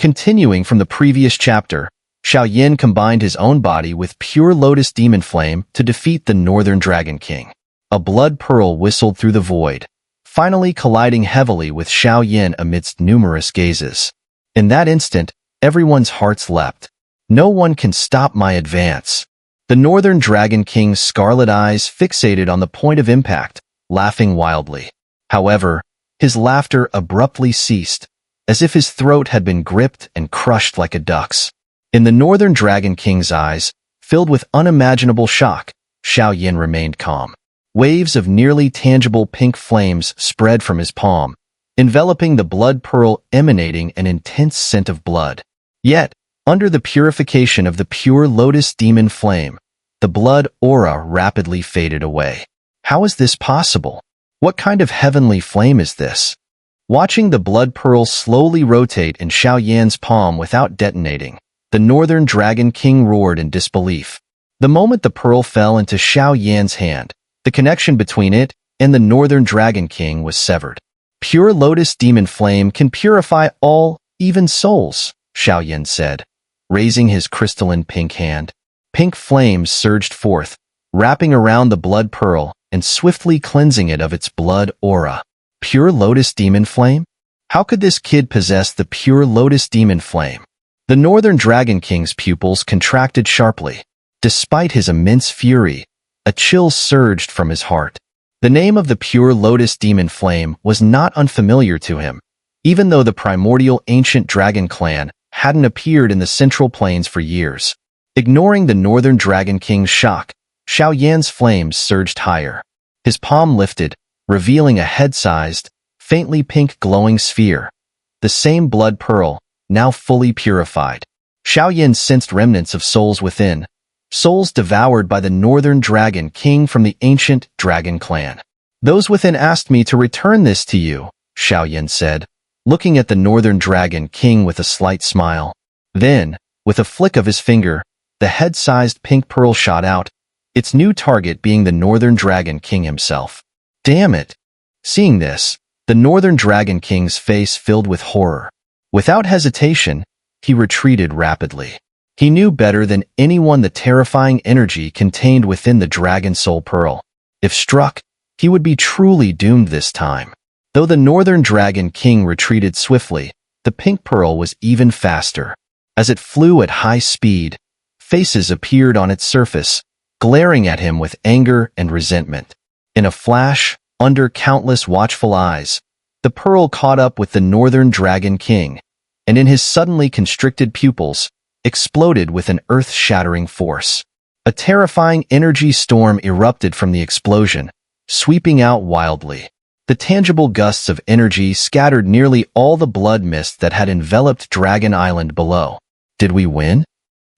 Continuing from the previous chapter, Xiao Yan combined his own body with pure lotus demon flame to defeat the Northern Dragon King. A blood pearl whistled through the void, finally colliding heavily with Xiao Yan amidst numerous gazes. In that instant, everyone's hearts leapt. No one can stop my advance. The Northern Dragon King's scarlet eyes fixated on the point of impact, laughing wildly. However, his laughter abruptly ceased, as if his throat had been gripped and crushed like a duck's. In the Northern Dragon King's eyes, filled with unimaginable shock, Xiao Yan remained calm. Waves of nearly tangible pink flames spread from his palm, enveloping the blood pearl, emanating an intense scent of blood. Yet, under the purification of the pure lotus demon flame, the blood aura rapidly faded away. How is this possible? What kind of heavenly flame is this? Watching the blood pearl slowly rotate in Xiao Yan's palm without detonating, the Northern Dragon King roared in disbelief. The moment the pearl fell into Xiao Yan's hand, the connection between it and the Northern Dragon King was severed. Pure lotus demon flame can purify all, even souls, Xiao Yan said, raising his crystalline pink hand. Pink flames surged forth, wrapping around the blood pearl and swiftly cleansing it of its blood aura. Pure lotus demon flame? How could this kid possess the pure lotus demon flame? The Northern Dragon King's pupils contracted sharply. Despite his immense fury, a chill surged from his heart. The name of the pure lotus demon flame was not unfamiliar to him, even though the primordial ancient dragon clan hadn't appeared in the Central Plains for years. Ignoring the Northern Dragon King's shock, Xiao Yan's flames surged higher. His palm lifted, revealing a head-sized, faintly pink glowing sphere. The same blood pearl, now fully purified. Xiao Yan sensed remnants of souls within, souls devoured by the Northern Dragon King from the ancient dragon clan. Those within asked me to return this to you, Xiao Yan said, looking at the Northern Dragon King with a slight smile. Then, with a flick of his finger, the head-sized pink pearl shot out, its new target being the Northern Dragon King himself. Damn it! Seeing this, the Northern Dragon King's face filled with horror. Without hesitation, he retreated rapidly. He knew better than anyone the terrifying energy contained within the Dragon Soul Pearl. If struck, he would be truly doomed this time. Though the Northern Dragon King retreated swiftly, the pink pearl was even faster. As it flew at high speed, faces appeared on its surface, glaring at him with anger and resentment. In a flash, under countless watchful eyes, the pearl caught up with the Northern Dragon King, and in his suddenly constricted pupils, exploded with an earth-shattering force. A terrifying energy storm erupted from the explosion, sweeping out wildly. The tangible gusts of energy scattered nearly all the blood mist that had enveloped Dragon Island below. Did we win?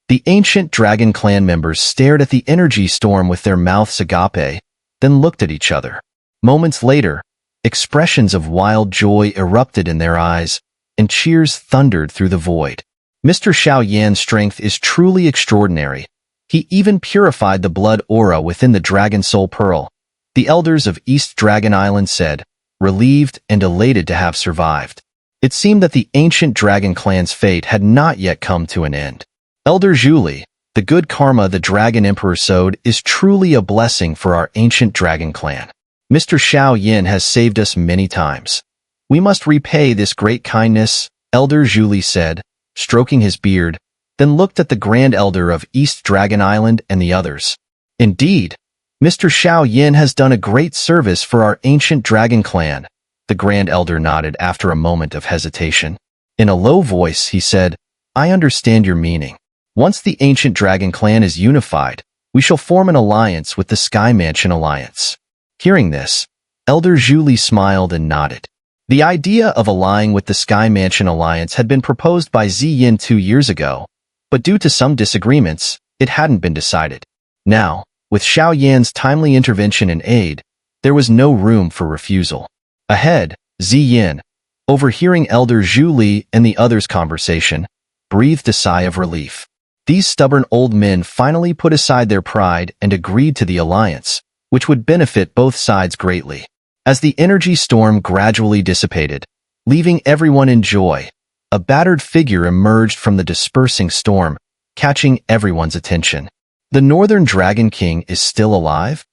The ancient Dragon Clan members stared at the energy storm with their mouths agape, then looked at each other. Moments later, expressions of wild joy erupted in their eyes, and cheers thundered through the void. Mr. Xiao Yan's strength is truly extraordinary. He even purified the blood aura within the Dragon Soul Pearl, the elders of East Dragon Island said, relieved and elated to have survived. It seemed that the ancient Dragon Clan's fate had not yet come to an end. Elder Zhuli, the good karma the Dragon Emperor sowed is truly a blessing for our ancient Dragon Clan. Mr. Xiao Yan has saved us many times. We must repay this great kindness, Elder Zhuli said, stroking his beard, then looked at the Grand Elder of East Dragon Island and the others. Indeed, Mr. Xiao Yan has done a great service for our ancient Dragon Clan, the Grand Elder nodded after a moment of hesitation. In a low voice, he said, I understand your meaning. Once the ancient Dragon Clan is unified, we shall form an alliance with the Sky Mansion Alliance. Hearing this, Elder Zhuli smiled and nodded. The idea of allying with the Sky Mansion Alliance had been proposed by Ziyin 2 years ago, but due to some disagreements, it hadn't been decided. Now, with Xiao Yan's timely intervention and aid, there was no room for refusal. Ahead, Ziyin, overhearing Elder Zhuli and the others' conversation, breathed a sigh of relief. These stubborn old men finally put aside their pride and agreed to the alliance, which would benefit both sides greatly. As the energy storm gradually dissipated, leaving everyone in joy, a battered figure emerged from the dispersing storm, catching everyone's attention. The Northern Dragon King is still alive?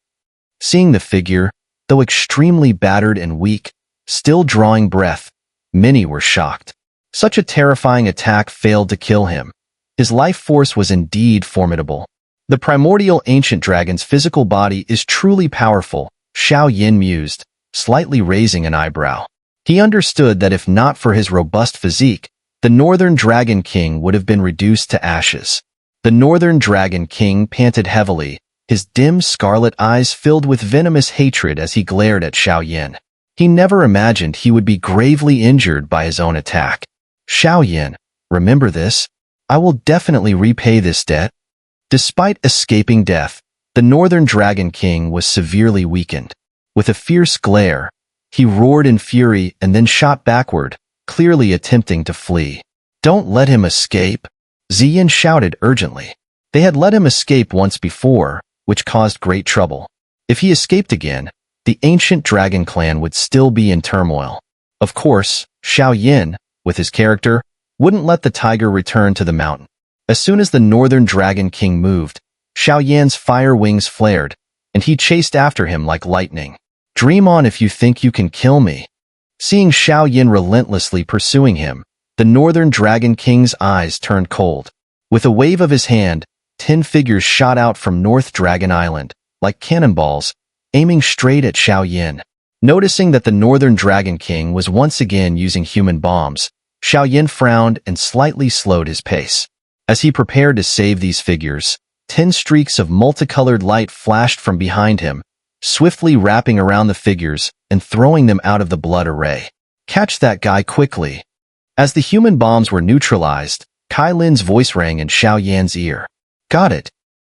Seeing the figure, though extremely battered and weak, still drawing breath, many were shocked. Such a terrifying attack failed to kill him. His life force was indeed formidable. The primordial ancient dragon's physical body is truly powerful, Xiao Yan mused, slightly raising an eyebrow. He understood that if not for his robust physique, the Northern Dragon King would have been reduced to ashes. The Northern Dragon King panted heavily, his dim scarlet eyes filled with venomous hatred as he glared at Xiao Yan. He never imagined he would be gravely injured by his own attack. Xiao Yan, remember this? I will definitely repay this debt. Despite escaping death, the Northern Dragon King was severely weakened. With a fierce glare, he roared in fury and then shot backward, clearly attempting to flee. Don't let him escape, Ziyin shouted urgently. They had let him escape once before, which caused great trouble. If he escaped again, the ancient dragon clan would still be in turmoil. Of course, Xiao Yan, with his character, wouldn't let the tiger return to the mountain. As soon as the Northern Dragon King moved, Xiao Yan's fire wings flared, and he chased after him like lightning. Dream on if you think you can kill me. Seeing Xiao Yan relentlessly pursuing him, the Northern Dragon King's eyes turned cold. With a wave of his hand, 10 figures shot out from North Dragon Island, like cannonballs, aiming straight at Xiao Yan. Noticing that the Northern Dragon King was once again using human bombs, Xiao Yan frowned and slightly slowed his pace. As he prepared to save these figures, 10 streaks of multicolored light flashed from behind him, swiftly wrapping around the figures and throwing them out of the blood array. Catch that guy quickly. As the human bombs were neutralized, Kai Lin's voice rang in Xiao Yan's ear. Got it.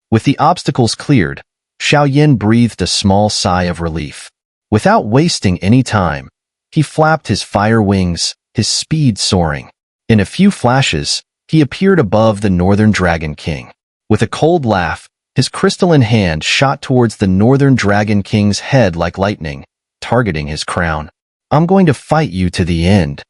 With the obstacles cleared, Xiao Yan breathed a small sigh of relief. Without wasting any time, he flapped his fire wings, his speed soaring. In a few flashes, he appeared above the Northern Dragon King. With a cold laugh, his crystalline hand shot towards the Northern Dragon King's head like lightning, targeting his crown. I'm going to fight you to the end.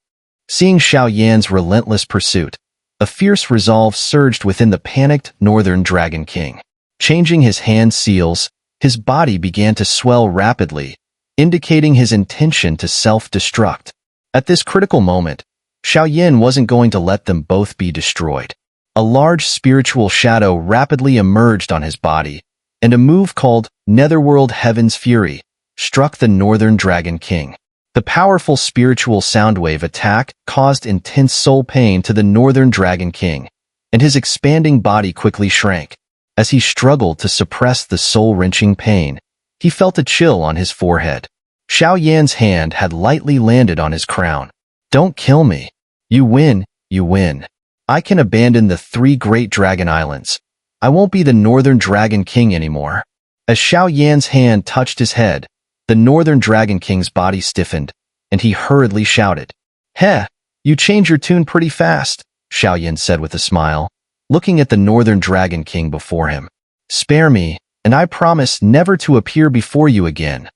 Seeing Xiao Yan's relentless pursuit, a fierce resolve surged within the panicked Northern Dragon King. Changing his hand seals, his body began to swell rapidly, indicating his intention to self-destruct. At this critical moment, Xiao Yan wasn't going to let them both be destroyed. A large spiritual shadow rapidly emerged on his body, and a move called Netherworld Heaven's Fury struck the Northern Dragon King. The powerful spiritual soundwave attack caused intense soul pain to the Northern Dragon King, and his expanding body quickly shrank. As he struggled to suppress the soul-wrenching pain, he felt a chill on his forehead. Xiao Yan's hand had lightly landed on his crown. Don't kill me. You win, you win. I can abandon the 3 great dragon islands. I won't be the Northern Dragon King anymore. As Xiao Yan's hand touched his head, the Northern Dragon King's body stiffened, and he hurriedly shouted. Heh, you change your tune pretty fast, Xiao Yan said with a smile, looking at the Northern Dragon King before him. Spare me, and I promise never to appear before you again.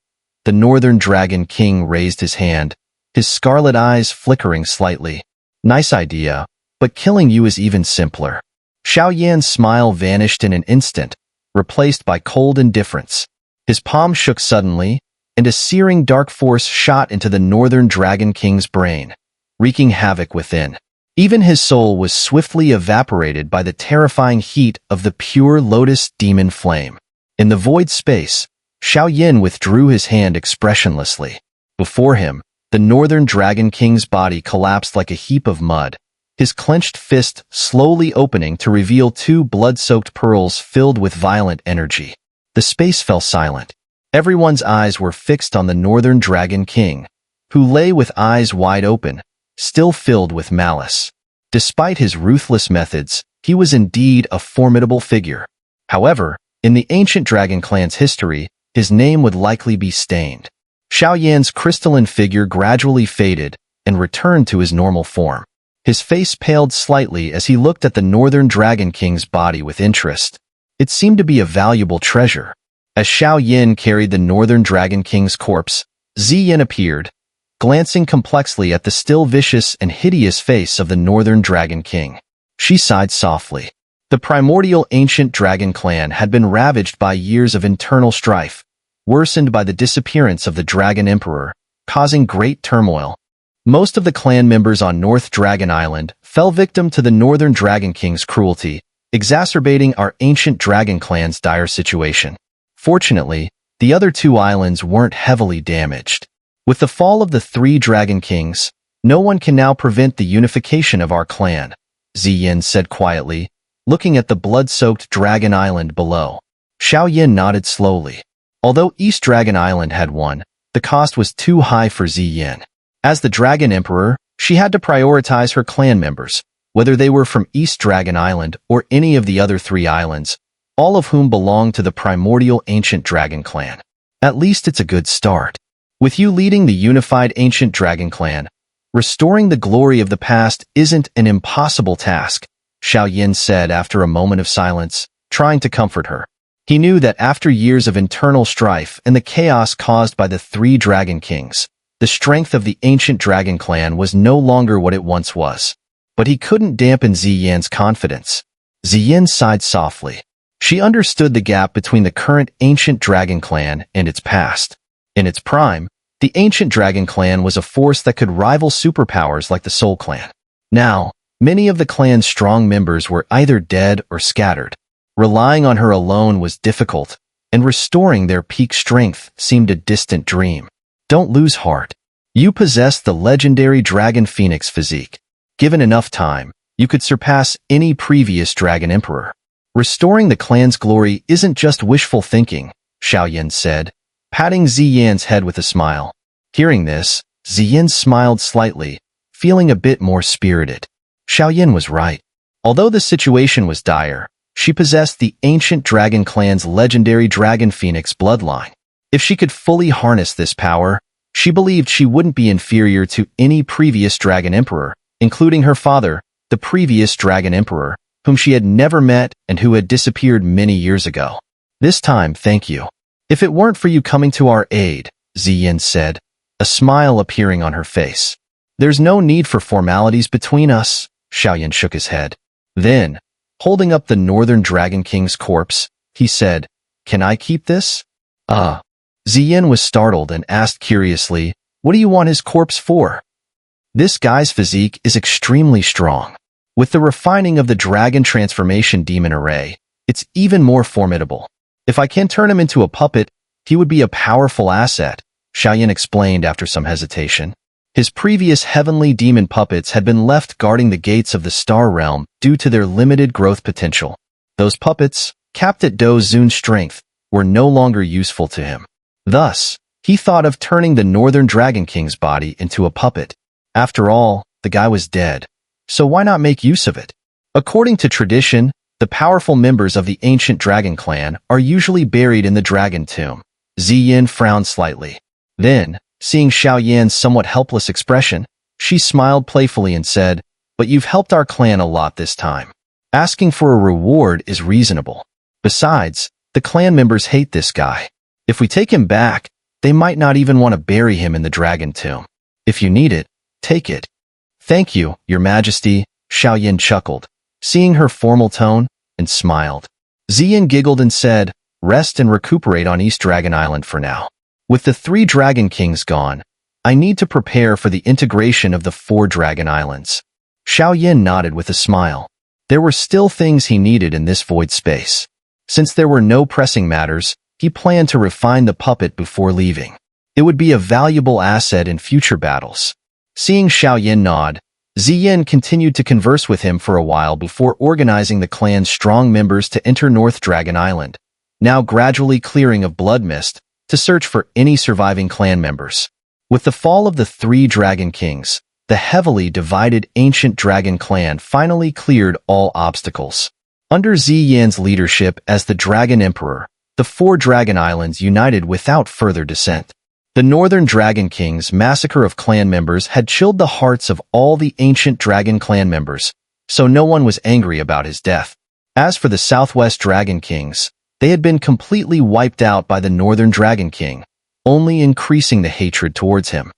The Northern Dragon King raised his hand, his scarlet eyes flickering slightly. Nice idea, but killing you is even simpler. Xiao Yan's smile vanished in an instant, replaced by cold indifference. His palm shook suddenly, and a searing dark force shot into the Northern Dragon King's brain, wreaking havoc within. Even his soul was swiftly evaporated by the terrifying heat of the pure lotus demon flame. In the void space, Xiao Yan withdrew his hand expressionlessly. Before him, the Northern Dragon King's body collapsed like a heap of mud, his clenched fist slowly opening to reveal 2 blood-soaked pearls filled with violent energy. The space fell silent. Everyone's eyes were fixed on the Northern Dragon King, who lay with eyes wide open, still filled with malice. Despite his ruthless methods, he was indeed a formidable figure. However, in the ancient dragon clan's history, his name would likely be stained. Xiao Yan's crystalline figure gradually faded and returned to his normal form. His face paled slightly as he looked at the Northern Dragon King's body with interest. It seemed to be a valuable treasure. As Xiao Yan carried the Northern Dragon King's corpse, Ziyin appeared, glancing complexly at the still vicious and hideous face of the Northern Dragon King. She sighed softly. The primordial ancient dragon clan had been ravaged by years of internal strife, worsened by the disappearance of the Dragon Emperor, causing great turmoil. Most of the clan members on North Dragon Island fell victim to the Northern Dragon King's cruelty, exacerbating our ancient dragon clan's dire situation. Fortunately, the other two islands weren't heavily damaged. With the fall of the three Dragon Kings, no one can now prevent the unification of our clan, Ziyin said quietly, looking at the blood-soaked Dragon Island below. Xiao Yan nodded slowly. Although East Dragon Island had won, the cost was too high for Ziyin. As the Dragon Emperor, she had to prioritize her clan members, whether they were from East Dragon Island or any of the other three islands, all of whom belonged to the primordial ancient dragon clan. At least it's a good start. With you leading the unified ancient dragon clan, restoring the glory of the past isn't an impossible task, Xiao Yan said after a moment of silence, trying to comfort her. He knew that after years of internal strife and the chaos caused by the three Dragon Kings, the strength of the ancient dragon clan was no longer what it once was. But he couldn't dampen Ziyan's confidence. Ziyin sighed softly. She understood the gap between the current ancient dragon clan and its past. In its prime, the ancient dragon clan was a force that could rival superpowers like the Soul Clan. Now, many of the clan's strong members were either dead or scattered. Relying on her alone was difficult, and restoring their peak strength seemed a distant dream. Don't lose heart. You possess the legendary Dragon Phoenix physique. Given enough time, you could surpass any previous Dragon Emperor. Restoring the clan's glory isn't just wishful thinking, Xiao Yan said, patting Ziyan's head with a smile. Hearing this, Ziyan smiled slightly, feeling a bit more spirited. Xiao Yan was right. Although the situation was dire, she possessed the ancient dragon clan's legendary Dragon Phoenix bloodline. If she could fully harness this power, she believed she wouldn't be inferior to any previous Dragon Emperor, including her father, the previous Dragon Emperor, whom she had never met and who had disappeared many years ago. This time, thank you. If it weren't for you coming to our aid, Ziyin said, a smile appearing on her face. There's no need for formalities between us, Xiao Yan shook his head. Then, holding up the Northern Dragon King's corpse, he said, Can I keep this? Ziyin was startled and asked curiously, What do you want his corpse for? This guy's physique is extremely strong. With the refining of the Dragon Transformation Demon Array, it's even more formidable. If I can turn him into a puppet, he would be a powerful asset, Xiao Yan explained after some hesitation. His previous heavenly demon puppets had been left guarding the gates of the Star Realm due to their limited growth potential. Those puppets, capped at Do Zun's strength, were no longer useful to him. Thus, he thought of turning the Northern Dragon King's body into a puppet. After all, the guy was dead. So why not make use of it? According to tradition, the powerful members of the ancient dragon clan are usually buried in the dragon tomb. Ziyin frowned slightly. Then, seeing Xiao Yan's somewhat helpless expression, she smiled playfully and said, But you've helped our clan a lot this time. Asking for a reward is reasonable. Besides, the clan members hate this guy. If we take him back, they might not even want to bury him in the dragon tomb. If you need it, take it. Thank you, Your Majesty, Xiao Yan chuckled, seeing her formal tone, and smiled. Ziyin giggled and said, Rest and recuperate on East Dragon Island for now. With the 3 Dragon Kings gone, I need to prepare for the integration of the 4 Dragon Islands. Xiao Yan nodded with a smile. There were still things he needed in this void space. Since there were no pressing matters, he planned to refine the puppet before leaving. It would be a valuable asset in future battles. Seeing Xiao Yan nod, Ziyin continued to converse with him for a while before organizing the clan's strong members to enter North Dragon Island, now gradually clearing of blood mist, to search for any surviving clan members. With the fall of the 3 Dragon Kings, the heavily divided ancient dragon clan finally cleared all obstacles. Under Ziyan's leadership as the Dragon Emperor, the 4 Dragon Islands united without further dissent. The Northern Dragon King's massacre of clan members had chilled the hearts of all the ancient dragon clan members, so no one was angry about his death. As for the Southwest Dragon Kings, they had been completely wiped out by the Northern Dragon King, only increasing the hatred towards him.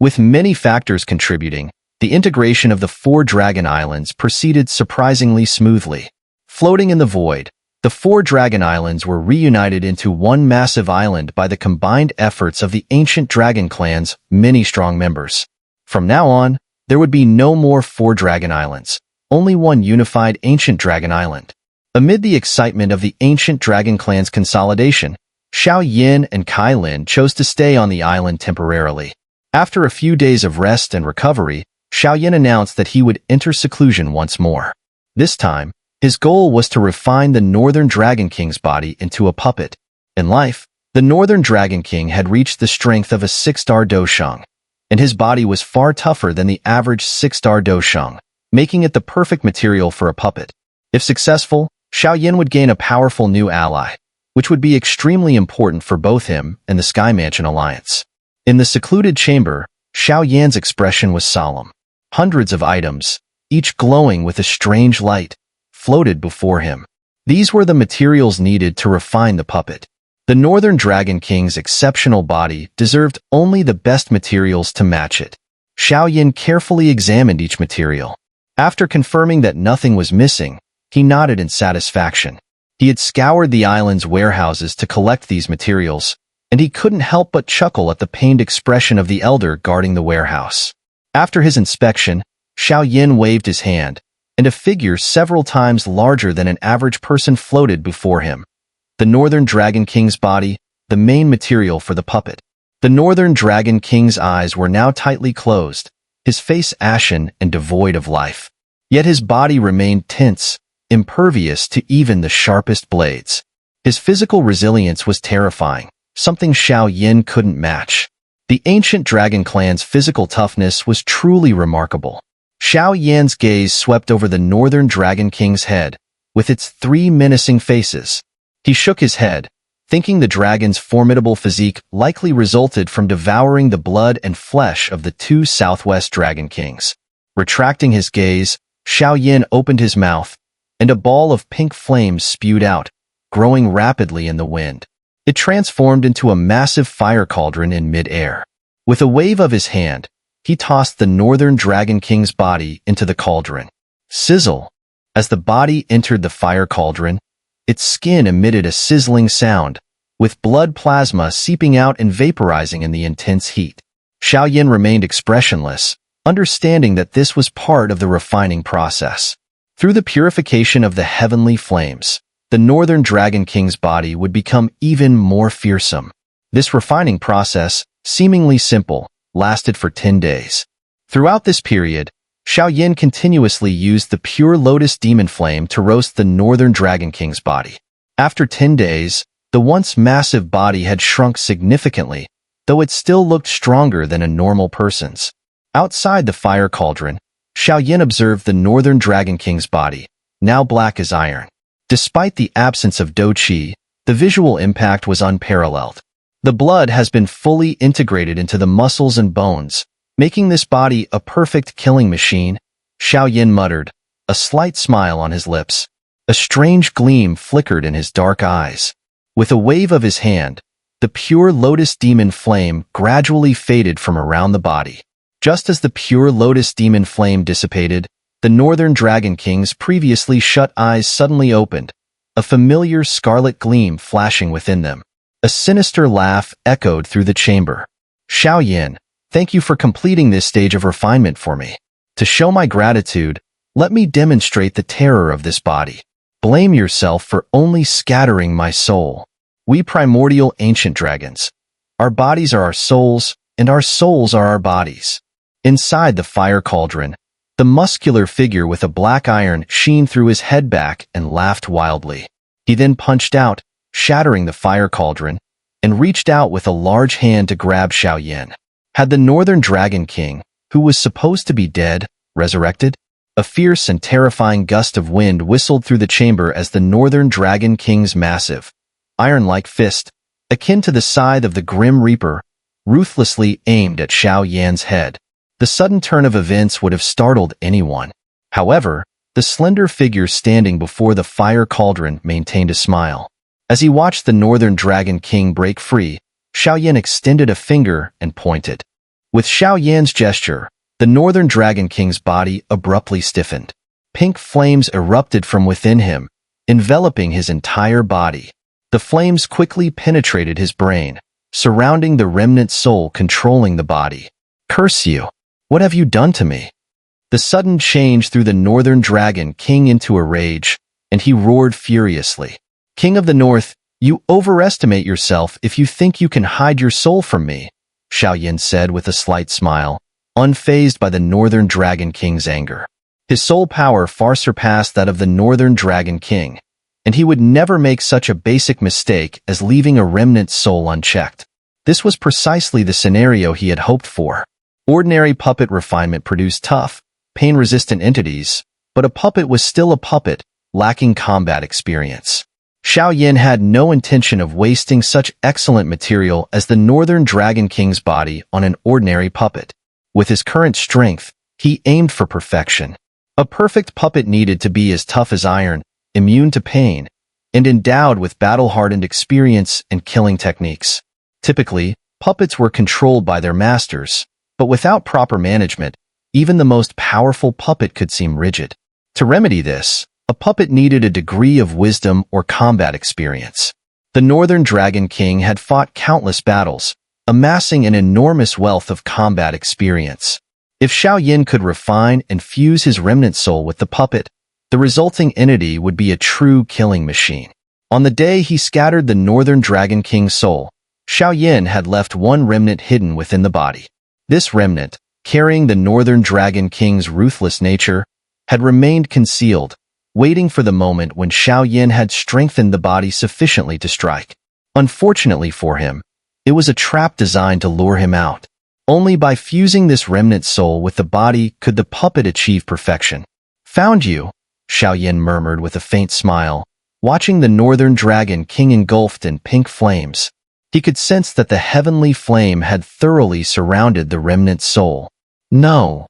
With many factors contributing, the integration of the 4 Dragon Islands proceeded surprisingly smoothly. Floating in the void, the 4 Dragon Islands were reunited into one massive island by the combined efforts of the ancient Dragon Clan's many strong members. From now on, there would be no more 4 Dragon Islands, only one unified ancient Dragon Island. Amid the excitement of the ancient Dragon Clan's consolidation, Xiao Yan and Kai Lin chose to stay on the island temporarily. After a few days of rest and recovery, Xiao Yan announced that he would enter seclusion once more. This time, his goal was to refine the Northern Dragon King's body into a puppet. In life, the Northern Dragon King had reached the strength of a 6-star dosheng, and his body was far tougher than the average 6-star dosheng, making it the perfect material for a puppet. If successful, Xiao Yan would gain a powerful new ally, which would be extremely important for both him and the Sky Mansion Alliance. In the secluded chamber, Xiao Yan's expression was solemn. Hundreds of items, each glowing with a strange light, floated before him. These were the materials needed to refine the puppet. The Northern Dragon King's exceptional body deserved only the best materials to match it. Xiao Yan carefully examined each material. After confirming that nothing was missing, he nodded in satisfaction. He had scoured the island's warehouses to collect these materials, and he couldn't help but chuckle at the pained expression of the elder guarding the warehouse. After his inspection, Xiao Yan waved his hand, and a figure several times larger than an average person floated before him. The Northern Dragon King's body, the main material for the puppet. The Northern Dragon King's eyes were now tightly closed, his face ashen and devoid of life. Yet his body remained tense, impervious to even the sharpest blades. His physical resilience was terrifying, something Xiao Yan couldn't match. The ancient Dragon Clan's physical toughness was truly remarkable. Xiao Yan's gaze swept over the Northern Dragon King's head, with its 3 menacing faces. He shook his head, thinking the dragon's formidable physique likely resulted from devouring the blood and flesh of the 2 Southwest Dragon Kings. Retracting his gaze, Xiao Yan opened his mouth, and a ball of pink flames spewed out, growing rapidly in the wind. It transformed into a massive fire cauldron in mid-air. With a wave of his hand, he tossed the Northern Dragon King's body into the cauldron. Sizzle! As the body entered the fire cauldron, its skin emitted a sizzling sound, with blood plasma seeping out and vaporizing in the intense heat. Xiao Yan remained expressionless, understanding that this was part of the refining process. Through the purification of the heavenly flames, the Northern Dragon King's body would become even more fearsome. This refining process, seemingly simple, lasted for 10 days. Throughout this period, Xiao Yan continuously used the pure lotus demon flame to roast the Northern Dragon King's body. After 10 days, the once massive body had shrunk significantly, though it still looked stronger than a normal person's. Outside the fire cauldron, Xiao Yan observed the Northern Dragon King's body, now black as iron. Despite the absence of Do Qi, the visual impact was unparalleled. The blood has been fully integrated into the muscles and bones, making this body a perfect killing machine, Xiao Yan muttered, a slight smile on his lips. A strange gleam flickered in his dark eyes. With a wave of his hand, the pure lotus demon flame gradually faded from around the body. Just as the pure lotus demon flame dissipated, the Northern Dragon King's previously shut eyes suddenly opened, a familiar scarlet gleam flashing within them. A sinister laugh echoed through the chamber. Xiao Yan, thank you for completing this stage of refinement for me. To show my gratitude, let me demonstrate the terror of this body. Blame yourself for only scattering my soul. We primordial ancient dragons. Our bodies are our souls, and our souls are our bodies. Inside the fire cauldron, the muscular figure with a black iron sheen through his head back and laughed wildly. He then punched out, shattering the fire cauldron, and reached out with a large hand to grab Xiao Yan. Had the Northern Dragon King, who was supposed to be dead, resurrected? A fierce and terrifying gust of wind whistled through the chamber as the Northern Dragon King's massive, iron-like fist, akin to the scythe of the Grim Reaper, ruthlessly aimed at Xiao Yan's head. The sudden turn of events would have startled anyone. However, the slender figure standing before the fire cauldron maintained a smile. As he watched the Northern Dragon King break free, Xiao Yan extended a finger and pointed. With Xiao Yan's gesture, the Northern Dragon King's body abruptly stiffened. Pink flames erupted from within him, enveloping his entire body. The flames quickly penetrated his brain, surrounding the remnant soul controlling the body. "Curse you! What have you done to me?" The sudden change threw the Northern Dragon King into a rage, and he roared furiously. "King of the North, you overestimate yourself if you think you can hide your soul from me," Xiao Yan said with a slight smile, unfazed by the Northern Dragon King's anger. His soul power far surpassed that of the Northern Dragon King, and he would never make such a basic mistake as leaving a remnant soul unchecked. This was precisely the scenario he had hoped for. Ordinary puppet refinement produced tough, pain-resistant entities, but a puppet was still a puppet, lacking combat experience. Xiao Yan had no intention of wasting such excellent material as the Northern Dragon King's body on an ordinary puppet. With his current strength, he aimed for perfection. A perfect puppet needed to be as tough as iron, immune to pain, and endowed with battle-hardened experience and killing techniques. Typically, puppets were controlled by their masters, but without proper management, even the most powerful puppet could seem rigid. To remedy this, a puppet needed a degree of wisdom or combat experience. The Northern Dragon King had fought countless battles, amassing an enormous wealth of combat experience. If Xiao Yan could refine and fuse his remnant soul with the puppet, the resulting entity would be a true killing machine. On the day he scattered the Northern Dragon King's soul, Xiao Yan had left one remnant hidden within the body. This remnant, carrying the Northern Dragon King's ruthless nature, had remained concealed, waiting for the moment when Xiao Yan had strengthened the body sufficiently to strike. Unfortunately for him, it was a trap designed to lure him out. Only by fusing this remnant soul with the body could the puppet achieve perfection. "Found you," Xiao Yan murmured with a faint smile, watching the Northern Dragon King engulfed in pink flames. He could sense that the heavenly flame had thoroughly surrounded the remnant soul. "No."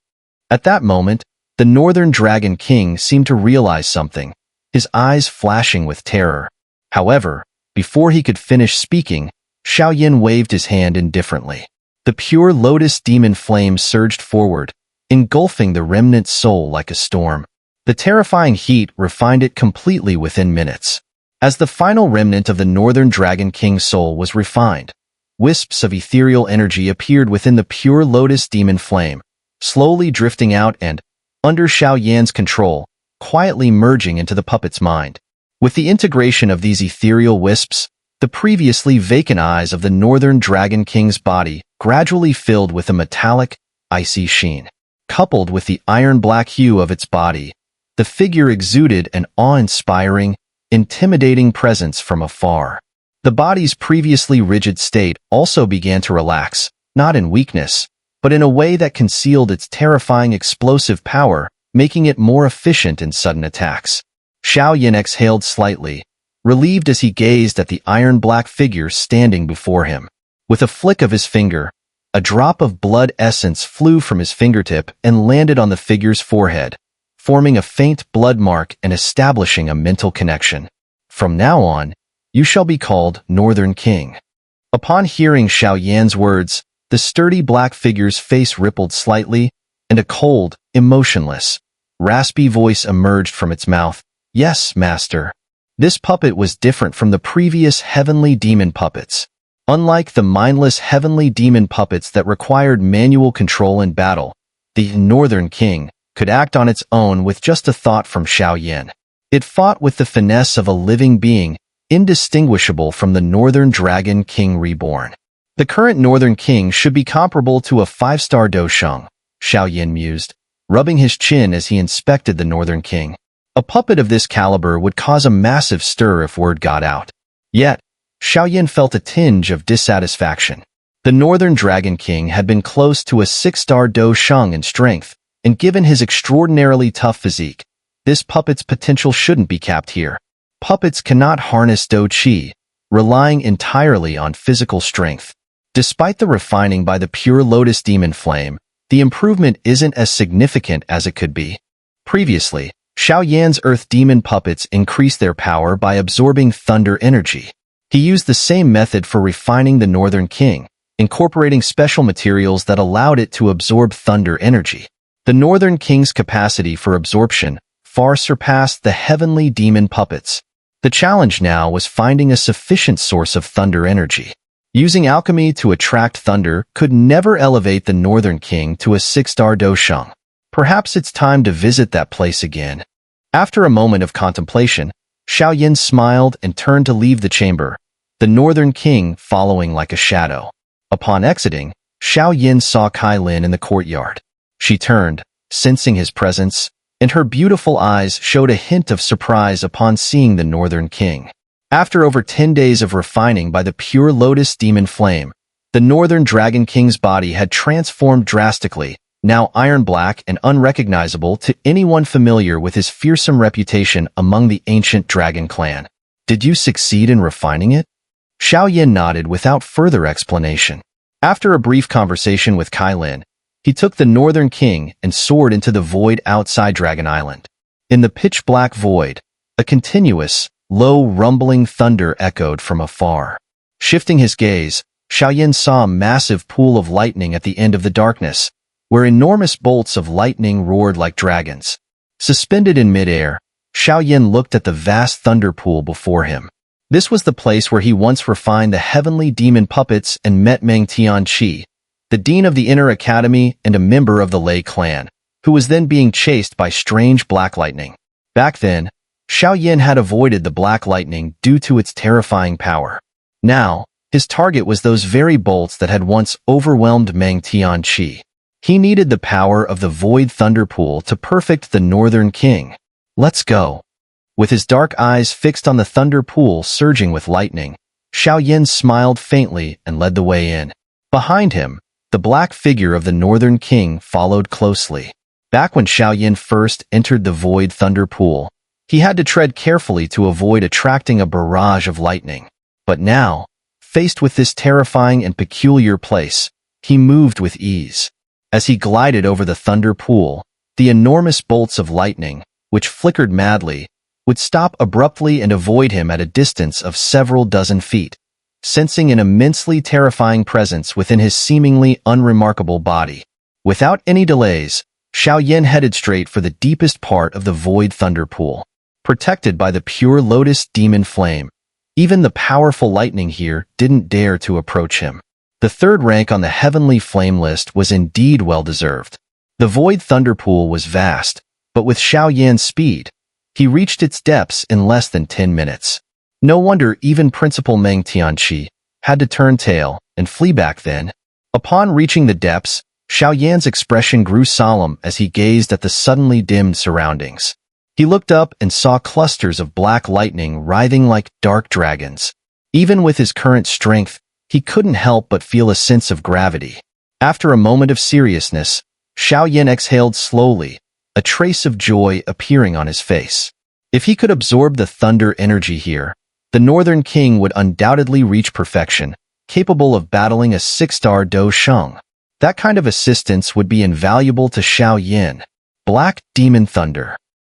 At that moment, the Northern Dragon King seemed to realize something, his eyes flashing with terror. However, before he could finish speaking, Xiao Yan waved his hand indifferently. The pure lotus demon flame surged forward, engulfing the remnant soul like a storm. The terrifying heat refined it completely within minutes. As the final remnant of the Northern Dragon King's soul was refined, wisps of ethereal energy appeared within the pure lotus demon flame, slowly drifting out and, under Xiao Yan's control, quietly merging into the puppet's mind. With the integration of these ethereal wisps, the previously vacant eyes of the Northern Dragon King's body gradually filled with a metallic, icy sheen. Coupled with the iron-black hue of its body, the figure exuded an awe-inspiring, intimidating presence from afar. The body's previously rigid state also began to relax, not in weakness, but in a way that concealed its terrifying explosive power, making it more efficient in sudden attacks. Xiao Yan exhaled slightly, relieved as he gazed at the iron-black figure standing before him. With a flick of his finger, a drop of blood essence flew from his fingertip and landed on the figure's forehead, forming a faint blood mark and establishing a mental connection. "From now on, you shall be called Northern King." Upon hearing Xiao Yan's words, the sturdy black figure's face rippled slightly, and a cold, emotionless, raspy voice emerged from its mouth. "Yes, master." This puppet was different from the previous heavenly demon puppets. Unlike the mindless heavenly demon puppets that required manual control in battle, the Northern King could act on its own with just a thought from Xiao Yan. It fought with the finesse of a living being, indistinguishable from the Northern Dragon King reborn. The current Northern King should be comparable to a 5-star Dosheng, Xiao Yan mused, rubbing his chin as he inspected the Northern King. A puppet of this caliber would cause a massive stir if word got out. Yet, Xiao Yan felt a tinge of dissatisfaction. The Northern Dragon King had been close to a 6-star Dosheng in strength, and given his extraordinarily tough physique, this puppet's potential shouldn't be capped here. Puppets cannot harness Do Qi, relying entirely on physical strength. Despite the refining by the pure lotus demon flame, the improvement isn't as significant as it could be. Previously, Xiao Yan's earth demon puppets increased their power by absorbing thunder energy. He used the same method for refining the Northern King, incorporating special materials that allowed it to absorb thunder energy. The Northern King's capacity for absorption far surpassed the heavenly demon puppets. The challenge now was finding a sufficient source of thunder energy. Using alchemy to attract thunder could never elevate the Northern King to a 6-star doshang. Perhaps it's time to visit that place again. After a moment of contemplation, Xiao Yan smiled and turned to leave the chamber, the Northern King following like a shadow. Upon exiting, Xiao Yan saw Kai Lin in the courtyard. She turned, sensing his presence, and her beautiful eyes showed a hint of surprise upon seeing the Northern King. After over 10 days of refining by the pure lotus demon flame, the Northern Dragon King's body had transformed drastically, now iron black and unrecognizable to anyone familiar with his fearsome reputation among the ancient dragon clan. Did you succeed in refining it? Xiao Yan nodded without further explanation. After a brief conversation with Kai Lin, he took the Northern King and soared into the void outside Dragon Island. In the pitch-black void, a continuous, low rumbling thunder echoed from afar. Shifting his gaze, Xiao Yan saw a massive pool of lightning at the end of the darkness, where enormous bolts of lightning roared like dragons. Suspended in midair, Xiao Yan looked at the vast thunder pool before him. This was the place where he once refined the heavenly demon puppets and met Meng Tianqi, the dean of the Inner Academy and a member of the Lei clan, who was then being chased by strange black lightning. Back then, Xiao Yan had avoided the black lightning due to its terrifying power. Now, his target was those very bolts that had once overwhelmed Meng Tianqi. He needed the power of the void thunder pool to perfect the Northern King. Let's go. With his dark eyes fixed on the thunder pool surging with lightning, Xiao Yan smiled faintly and led the way in. Behind him, the black figure of the Northern King followed closely. Back when Xiao Yan first entered the void thunder pool, he had to tread carefully to avoid attracting a barrage of lightning. But now, faced with this terrifying and peculiar place, he moved with ease. As he glided over the thunder pool, the enormous bolts of lightning, which flickered madly, would stop abruptly and avoid him at a distance of several dozen feet, sensing an immensely terrifying presence within his seemingly unremarkable body. Without any delays, Xiao Yan headed straight for the deepest part of the void thunder pool. Protected by the pure lotus demon flame, even the powerful lightning here didn't dare to approach him. The third rank on the heavenly flame list was indeed well-deserved. The void thunder pool was vast, but with Xiao Yan's speed, he reached its depths in less than 10 minutes. No wonder even Principal Meng Tianqi had to turn tail and flee back then. Upon reaching the depths, Xiao Yan's expression grew solemn as he gazed at the suddenly dimmed surroundings. He looked up and saw clusters of black lightning writhing like dark dragons. Even with his current strength, he couldn't help but feel a sense of gravity. After a moment of seriousness, Xiao Yan exhaled slowly, a trace of joy appearing on his face. If he could absorb the thunder energy here, the Northern King would undoubtedly reach perfection, capable of battling a 6-star Do Sheng. That kind of assistance would be invaluable to Xiao Yan. Black Demon Thunder.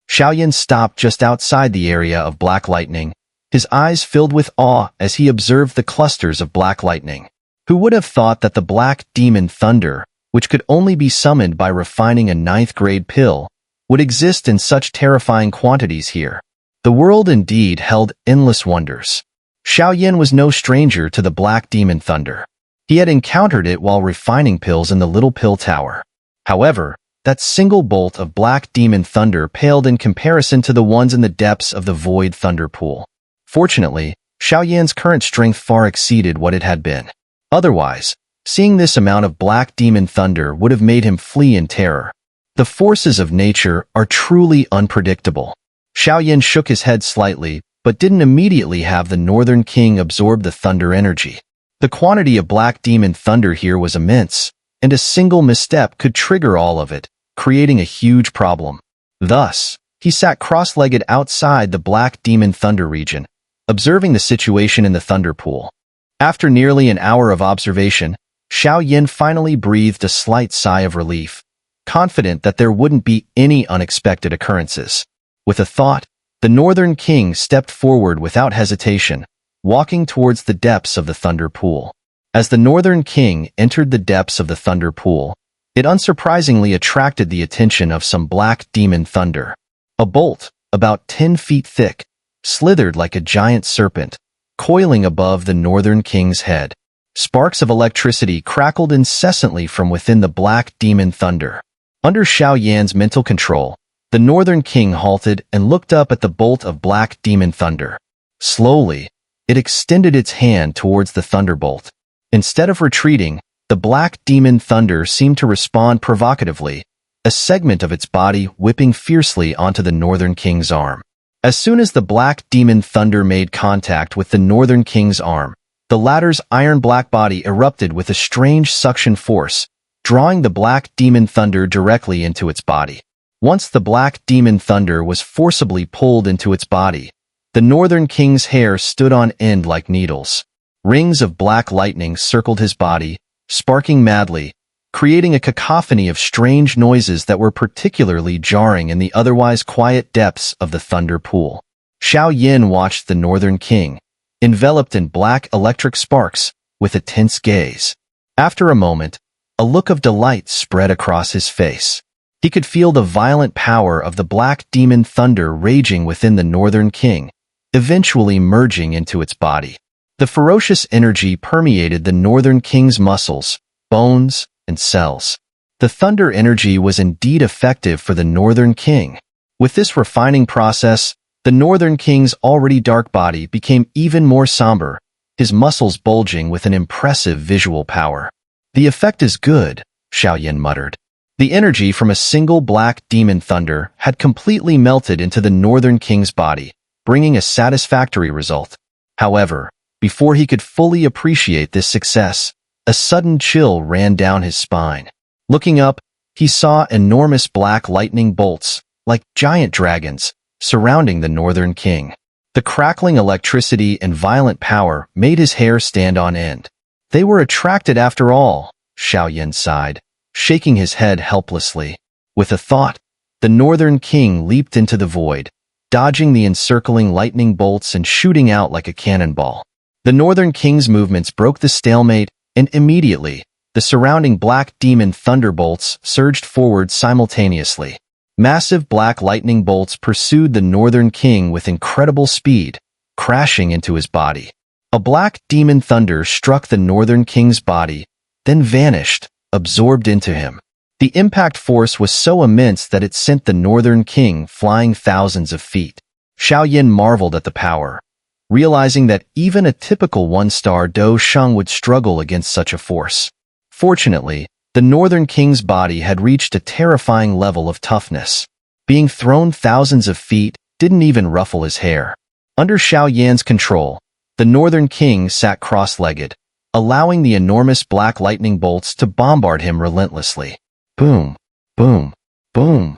Xiao Yan stopped just outside the area of black lightning, his eyes filled with awe as he observed the clusters of black lightning. Who would have thought that the black demon thunder, which could only be summoned by refining a 9th-grade pill, would exist in such terrifying quantities here? The world indeed held endless wonders. Xiao Yan was no stranger to the black demon thunder. He had encountered it while refining pills in the Little Pill Tower. However, that single bolt of black demon thunder paled in comparison to the ones in the depths of the void thunder pool. Fortunately, Xiao Yan's current strength far exceeded what it had been. Otherwise, seeing this amount of black demon thunder would have made him flee in terror. The forces of nature are truly unpredictable. Xiao Yan shook his head slightly, but didn't immediately have the Northern King absorb the thunder energy. The quantity of black demon thunder here was immense, and a single misstep could trigger all of it, creating a huge problem. Thus, he sat cross-legged outside the black demon thunder region, observing the situation in the thunder pool. After nearly an hour of observation, Xiao Yan finally breathed a slight sigh of relief, confident that there wouldn't be any unexpected occurrences. With a thought, the Northern King stepped forward without hesitation, walking towards the depths of the thunder pool. As the Northern King entered the depths of the thunder pool, it unsurprisingly attracted the attention of some black demon thunder. A bolt, about 10 feet thick, slithered like a giant serpent, coiling above the Northern King's head. Sparks of electricity crackled incessantly from within the black demon thunder. Under Xiao Yan's mental control, the Northern King halted and looked up at the bolt of black demon thunder. Slowly, it extended its hand towards the thunderbolt. Instead of retreating, the black demon thunder seemed to respond provocatively, a segment of its body whipping fiercely onto the Northern King's arm. As soon as the black demon thunder made contact with the Northern King's arm, the latter's iron-black body erupted with a strange suction force, drawing the black demon thunder directly into its body. Once the black demon thunder was forcibly pulled into its body, the Northern King's hair stood on end like needles. Rings of black lightning circled his body, sparking madly, creating a cacophony of strange noises that were particularly jarring in the otherwise quiet depths of the thunder pool. Xiao Yan watched the Northern King, enveloped in black electric sparks, with a tense gaze. After a moment, a look of delight spread across his face. He could feel the violent power of the black demon thunder raging within the Northern King, eventually merging into its body. The ferocious energy permeated the Northern King's muscles, bones, and cells. The thunder energy was indeed effective for the Northern King. With this refining process, the Northern King's already dark body became even more somber, his muscles bulging with an impressive visual power. "The effect is good," Xiao Yan muttered. The energy from a single black demon thunder had completely melted into the Northern King's body, bringing a satisfactory result. However, before he could fully appreciate this success, a sudden chill ran down his spine. Looking up, he saw enormous black lightning bolts, like giant dragons, surrounding the Northern King. The crackling electricity and violent power made his hair stand on end. They were attracted after all, Xiao Yan sighed, shaking his head helplessly. With a thought, the Northern King leaped into the void, dodging the encircling lightning bolts and shooting out like a cannonball. The Northern King's movements broke the stalemate, and immediately, the surrounding black demon thunderbolts surged forward simultaneously. Massive black lightning bolts pursued the Northern King with incredible speed, crashing into his body. A black demon thunder struck the Northern King's body, then vanished, absorbed into him. The impact force was so immense that it sent the Northern King flying thousands of feet. Xiao Yan marveled at the power, realizing that even a typical one-star Do Sheng would struggle against such a force. Fortunately, the Northern King's body had reached a terrifying level of toughness. Being thrown thousands of feet didn't even ruffle his hair. Under Xiao Yan's control, the Northern King sat cross-legged, allowing the enormous black lightning bolts to bombard him relentlessly. Boom, boom, boom.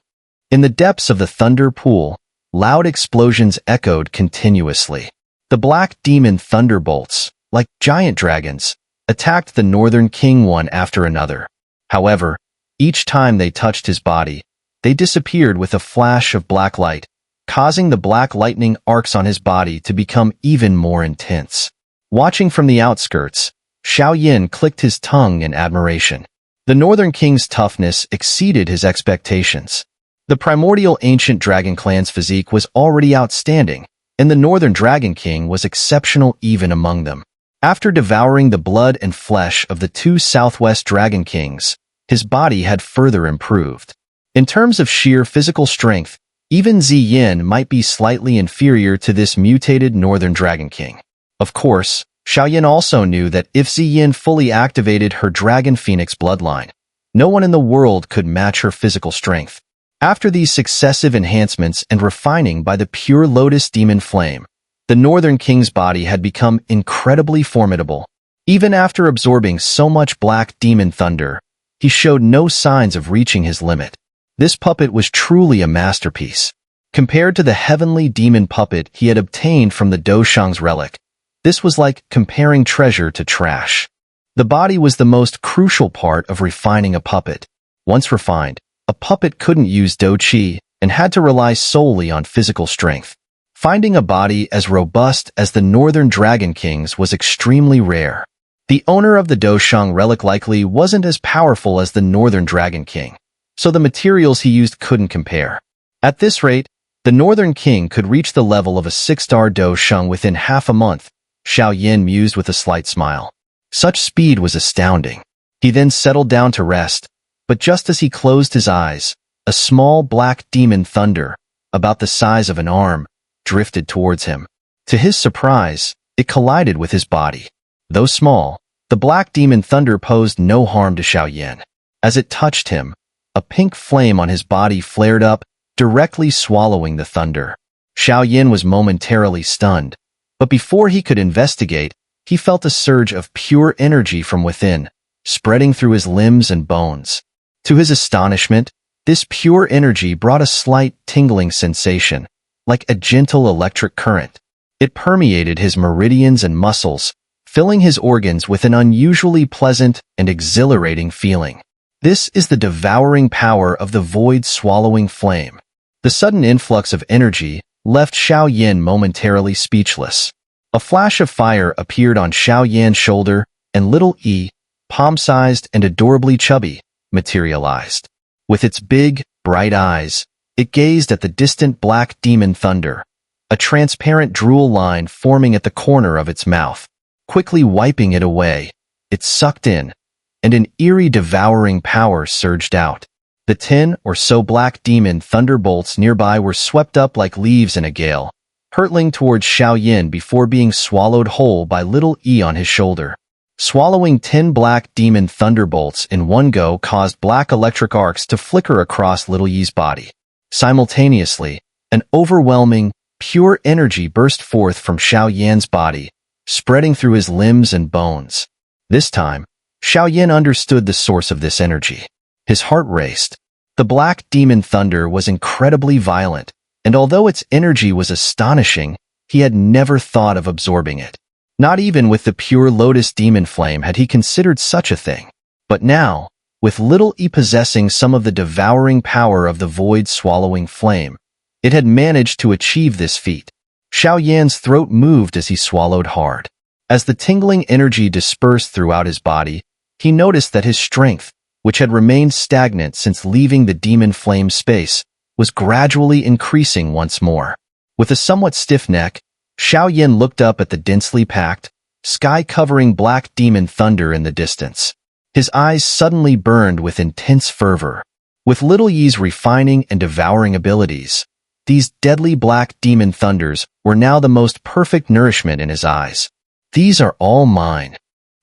In the depths of the thunder pool, loud explosions echoed continuously. The black demon thunderbolts, like giant dragons, attacked the Northern King one after another. However, each time they touched his body, they disappeared with a flash of black light, causing the black lightning arcs on his body to become even more intense. Watching from the outskirts, Xiao Yan clicked his tongue in admiration. The Northern King's toughness exceeded his expectations. The primordial ancient dragon clan's physique was already outstanding, and the Northern Dragon King was exceptional even among them. After devouring the blood and flesh of the two Southwest Dragon Kings, his body had further improved. In terms of sheer physical strength, even Ziyin might be slightly inferior to this mutated Northern Dragon King. Of course, Xiao Yan also knew that if Ziyin fully activated her Dragon Phoenix bloodline, no one in the world could match her physical strength. After these successive enhancements and refining by the pure Lotus Demon Flame, the Northern King's body had become incredibly formidable. Even after absorbing so much black demon thunder, he showed no signs of reaching his limit. This puppet was truly a masterpiece. Compared to the heavenly demon puppet he had obtained from the Do Sheng's relic, this was like comparing treasure to trash. The body was the most crucial part of refining a puppet. Once refined, a puppet couldn't use Do Qi and had to rely solely on physical strength. Finding a body as robust as the Northern Dragon King's was extremely rare. The owner of the Dosheng relic likely wasn't as powerful as the Northern Dragon King, so the materials he used couldn't compare. At this rate, the Northern King could reach the level of a 6-star Dosheng within half a month, Xiao Yan mused with a slight smile. Such speed was astounding. He then settled down to rest, but just as he closed his eyes, a small black demon thunder, about the size of an arm, drifted towards him. To his surprise, it collided with his body. Though small, the black demon thunder posed no harm to Xiao Yan. As it touched him, a pink flame on his body flared up, directly swallowing the thunder. Xiao Yan was momentarily stunned, but before he could investigate, he felt a surge of pure energy from within, spreading through his limbs and bones. To his astonishment, this pure energy brought a slight tingling sensation, like a gentle electric current. It permeated his meridians and muscles, filling his organs with an unusually pleasant and exhilarating feeling. This is the devouring power of the void-swallowing flame. The sudden influx of energy left Xiao Yan momentarily speechless. A flash of fire appeared on Xiao Yan's shoulder, and little E, palm-sized and adorably chubby, materialized. With its big, bright eyes, it gazed at the distant black demon thunder, a transparent drool line forming at the corner of its mouth. Quickly wiping it away, it sucked in, and an eerie devouring power surged out. The 10 or so black demon thunderbolts nearby were swept up like leaves in a gale, hurtling towards Xiao Yan before being swallowed whole by little E on his shoulder. Swallowing 10 black demon thunderbolts in one go caused black electric arcs to flicker across little Yi's body. Simultaneously, an overwhelming, pure energy burst forth from Xiao Yan's body, spreading through his limbs and bones. This time, Xiao Yan understood the source of this energy. His heart raced. The black demon thunder was incredibly violent, and although its energy was astonishing, he had never thought of absorbing it. Not even with the pure lotus demon flame had he considered such a thing. But now, with little E possessing some of the devouring power of the void-swallowing flame, it had managed to achieve this feat. Xiao Yan's throat moved as he swallowed hard. As the tingling energy dispersed throughout his body, he noticed that his strength, which had remained stagnant since leaving the demon flame space, was gradually increasing once more. With a somewhat stiff neck, Xiao Yan looked up at the densely packed, sky-covering black demon thunder in the distance. His eyes suddenly burned with intense fervor. With little Yi's refining and devouring abilities, these deadly black demon thunders were now the most perfect nourishment in his eyes. These are all mine.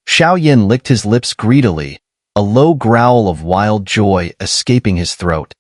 Xiao Yan licked his lips greedily, a low growl of wild joy escaping his throat.